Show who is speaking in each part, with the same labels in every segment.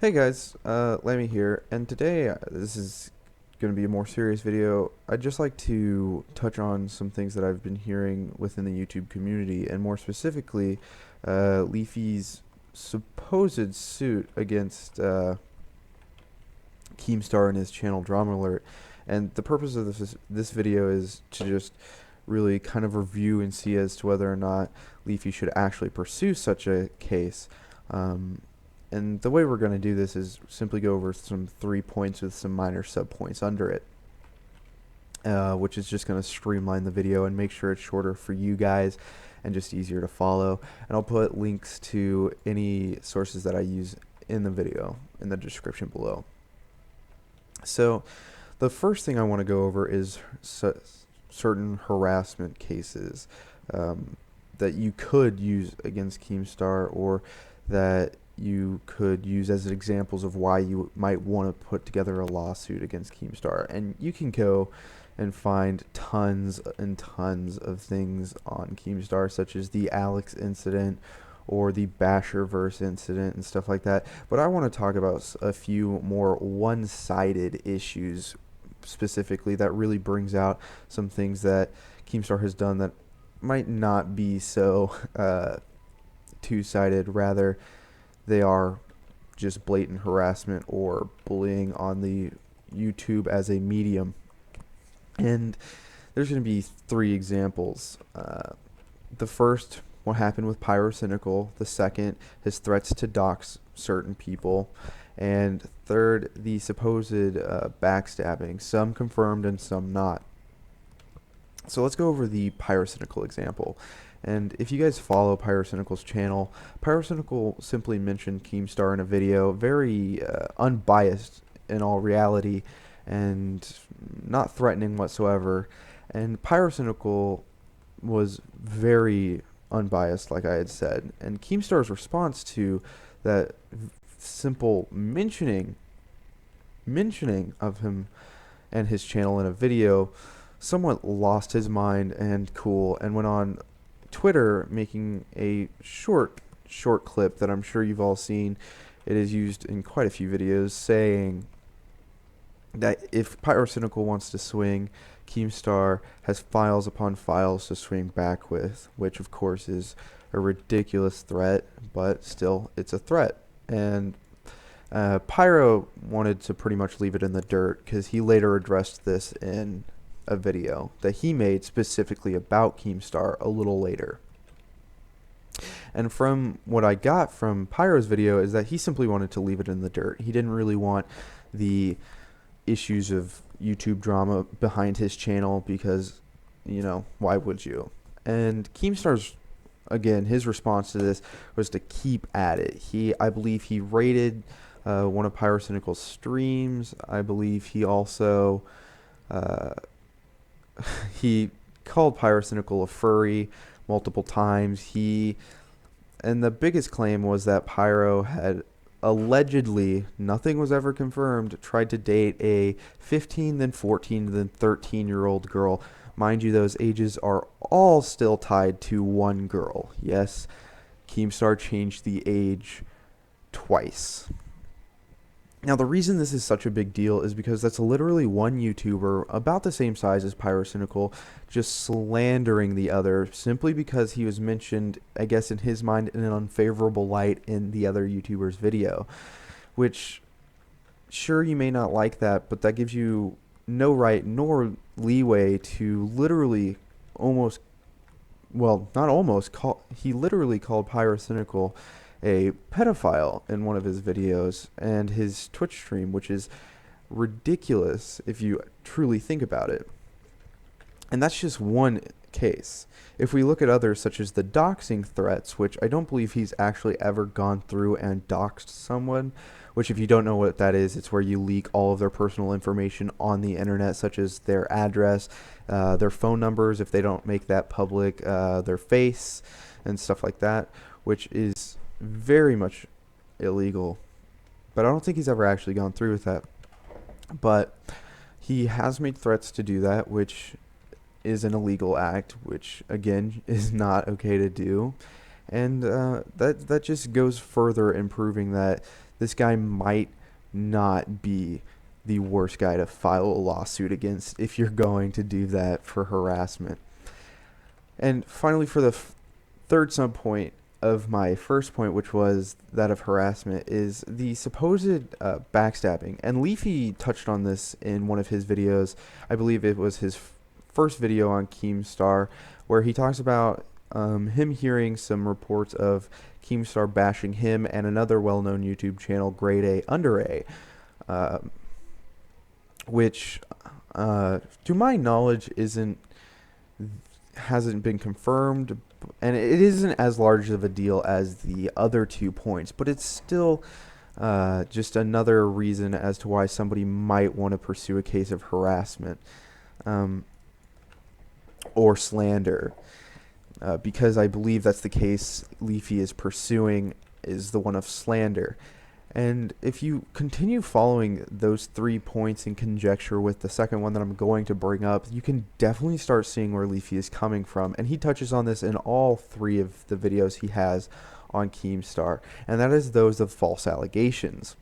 Speaker 1: Hey guys, Lammy here, and today this is going to be a more serious video. I'd just like to touch on some things that I've been hearing within the YouTube community, and more specifically, Leafy's supposed suit against Keemstar and his channel DramaAlert. And the purpose of this video is to just really kind of review and see as to whether or not Leafy should actually pursue such a case. And the way we're going to do this is simply go over some 3 points with some minor subpoints under it, which is just going to streamline the video and make sure it's shorter for you guys and just easier to follow. And I'll put links to any sources that I use in the video in the description below. So the first thing I want to go over is certain harassment cases that you could use against Keemstar, or that you could use as examples of why you might want to put together a lawsuit against Keemstar. And you can go and find tons and tons of things on Keemstar, such as the Alex incident or the Basherverse incident and stuff like that. But I want to talk about a few more one-sided issues specifically that really brings out some things that Keemstar has done that might not be so two-sided. Rather, they are just blatant harassment or bullying on the YouTube as a medium. And there's going to be 3 examples. The first, what happened with Pyrocynical. The second, his threats to dox certain people. And third, the supposed backstabbing, some confirmed and some not. So let's go over the Pyrocynical example. And if you guys follow Pyrocynical's channel, Pyrocynical simply mentioned Keemstar in a video, very unbiased in all reality and not threatening whatsoever. And Pyrocynical was very unbiased, like I had said. And Keemstar's response to that simple mentioning of him and his channel in a video somewhat lost his mind and cool, and went on Twitter making a short clip that I'm sure you've all seen. It is used in quite a few videos, saying that if Pyrocynical wants to swing, Keemstar has files upon files to swing back with, which of course is a ridiculous threat, but still it's a threat. And Pyro wanted to pretty much leave it in the dirt, because he later addressed this in a video that he made specifically about Keemstar a little later. And from what I got from Pyro's video is that he simply wanted to leave it in the dirt. He didn't really want the issues of YouTube drama behind his channel, because, you know, why would you? And Keemstar's, again, his response to this was to keep at it. I believe he rated one of Pyrocynical's streams. I believe he also he called Pyrocynical a furry multiple times. And the biggest claim was that Pyro had allegedly, nothing was ever confirmed, tried to date a 15, then 14, then 13-year-old girl. Mind you, those ages are all still tied to one girl. Yes, Keemstar changed the age twice. Now, the reason this is such a big deal is because that's literally one YouTuber about the same size as Pyrocynical just slandering the other simply because he was mentioned, I guess in his mind, in an unfavorable light in the other YouTuber's video. Which, sure, you may not like that, but that gives you no right nor leeway to literally almost, well, not almost, he literally called Pyrocynical a pedophile in one of his videos and his Twitch stream, which is ridiculous if you truly think about it. And that's just one case. If we look at others, such as the doxing threats, which I don't believe he's actually ever gone through and doxed someone, which, if you don't know what that is, it's where you leak all of their personal information on the internet, such as their address, their phone numbers, if they don't make that public, their face, and stuff like that, which is very much illegal. But I don't think he's ever actually gone through with that. But he has made threats to do that, which is an illegal act, which again is not okay to do. And that just goes further in proving that this guy might not be the worst guy to file a lawsuit against if you're going to do that for harassment. And finally, for the third sub point of my first point, which was that of harassment, is the supposed backstabbing. And Leafy touched on this in one of his videos. I believe it was his first video on Keemstar, where he talks about him hearing some reports of Keemstar bashing him and another well-known YouTube channel, Grade A Under A, which, to my knowledge, hasn't been confirmed, and it isn't as large of a deal as the other 2 points, but it's still just another reason as to why somebody might want to pursue a case of harassment or slander, because I believe that's the case Leafy is pursuing, is the one of slander. And if you continue following those 3 points in conjecture with the second one that I'm going to bring up, you can definitely start seeing where Leafy is coming from. And he touches on this in all 3 of the videos he has on Keemstar, and that is those of false allegations.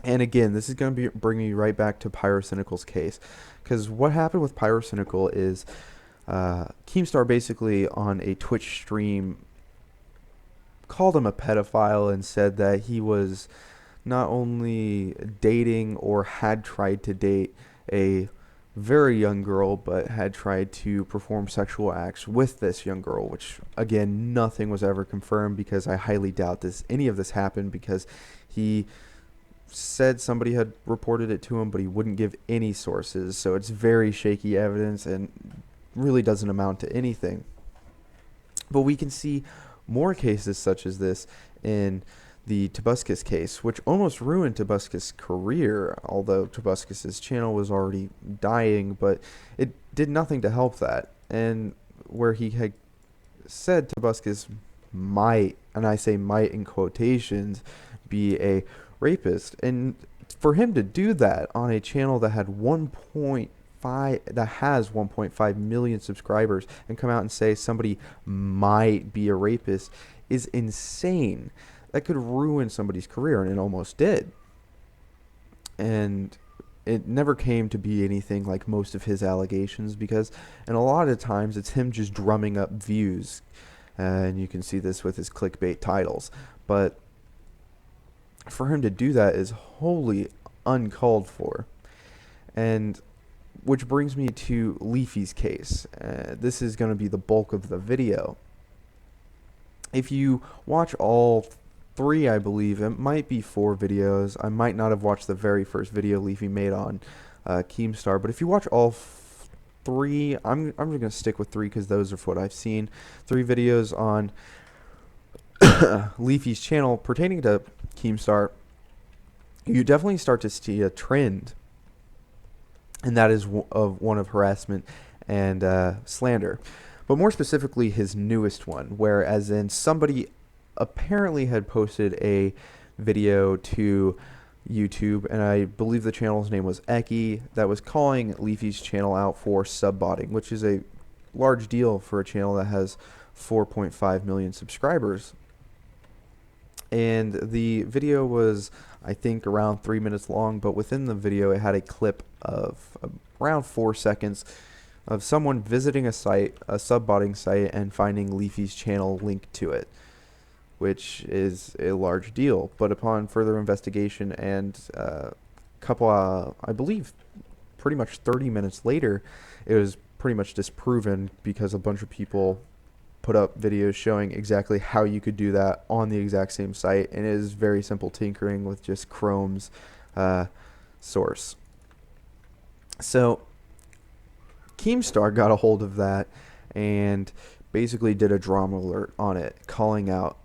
Speaker 1: And again, this is going to bring me right back to Pyrocynical's case, because what happened with Pyrocynical is Keemstar basically on a Twitch stream called him a pedophile and said that he was not only dating or had tried to date a very young girl, but had tried to perform sexual acts with this young girl, which again, nothing was ever confirmed, because I highly doubt any of this happened, because he said somebody had reported it to him, but he wouldn't give any sources, so it's very shaky evidence and really doesn't amount to anything. But we can see more cases such as this in the Tobuscus case, which almost ruined Tobuscus' career, although Tobuscus' channel was already dying, but it did nothing to help that. And where he had said Tobuscus might, and I say might in quotations, be a rapist, and for him to do that on a channel that had 1.5 million subscribers and come out and say somebody might be a rapist is insane. That could ruin somebody's career, and it almost did. And it never came to be anything like most of his allegations, because and a lot of times it's him just drumming up views, and you can see this with his clickbait titles. But for him to do that is wholly uncalled for. And which brings me to Leafy's case. This is going to be the bulk of the video. If you watch all 3, I believe, it might be 4 videos. I might not have watched the very first video Leafy made on Keemstar, but if you watch all 3, I'm just going to stick with 3 because those are what I've seen. 3 videos on Leafy's channel pertaining to Keemstar, you definitely start to see a trend, and that is one of harassment and slander. But more specifically, his newest one, where as in somebody apparently had posted a video to YouTube, and I believe the channel's name was Eki, that was calling Leafy's channel out for subbotting, which is a large deal for a channel that has 4.5 million subscribers. And the video was, I think, around 3 minutes long, but within the video it had a clip of around 4 seconds of someone visiting a site, a subbotting site, and finding Leafy's channel linked to it, which is a large deal. But upon further investigation and I believe pretty much 30 minutes later, it was pretty much disproven, because a bunch of people put up videos showing exactly how you could do that on the exact same site, and it is very simple tinkering with just Chrome's source. So Keemstar got a hold of that and basically did a DramaAlert on it, calling out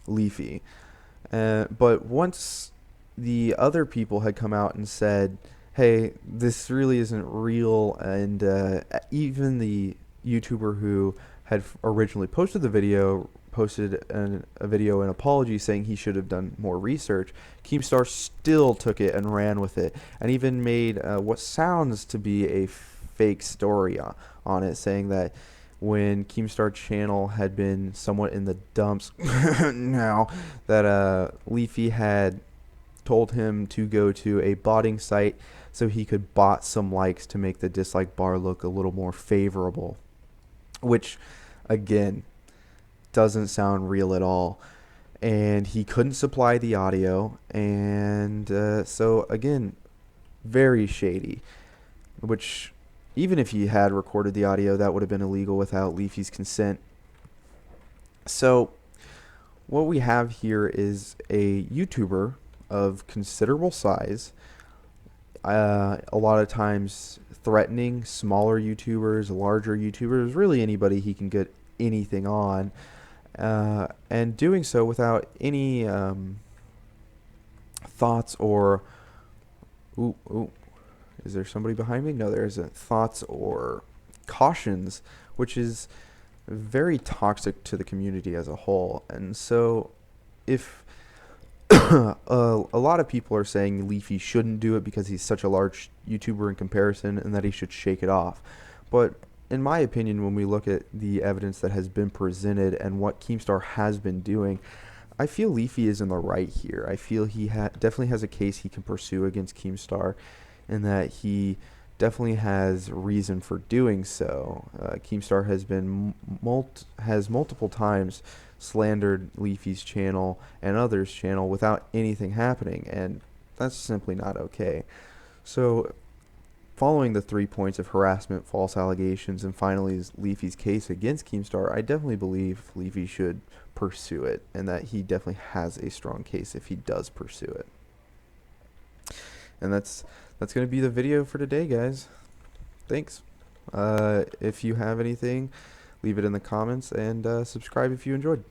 Speaker 1: Leafy. But once the other people had come out and said, hey, this really isn't real, and even the YouTuber who had originally posted the video posted a video, an apology, saying he should have done more research, Keemstar still took it and ran with it, and even made what sounds to be a fake story on it, saying that when Keemstar channel had been somewhat in the dumps now that Leafy had told him to go to a botting site so he could bot some likes to make the dislike bar look a little more favorable, which again doesn't sound real at all. And he couldn't supply the audio, and so again, very shady. Which, even if he had recorded the audio, that would have been illegal without Leafy's consent. So what we have here is a YouTuber of considerable size, a lot of times threatening smaller YouTubers, larger YouTubers, really anybody he can get anything on, and doing so without any thoughts or is there somebody behind me? No, there isn't. Thoughts or cautions, which is very toxic to the community as a whole. And so if a lot of people are saying Leafy shouldn't do it because he's such a large YouTuber in comparison and that he should shake it off. But in my opinion, when we look at the evidence that has been presented and what Keemstar has been doing, I feel Leafy is in the right here. I feel he definitely has a case he can pursue against Keemstar, and that he definitely has reason for doing so. Keemstar has been has multiple times slandered Leafy's channel and others' channel without anything happening, and that's simply not okay. So, following the 3 points of harassment, false allegations, and finally Leafy's case against Keemstar, I definitely believe Leafy should pursue it, and that he definitely has a strong case if he does pursue it. And that's going to be the video for today, guys. Thanks. If you have anything, leave it in the comments, and subscribe if you enjoyed.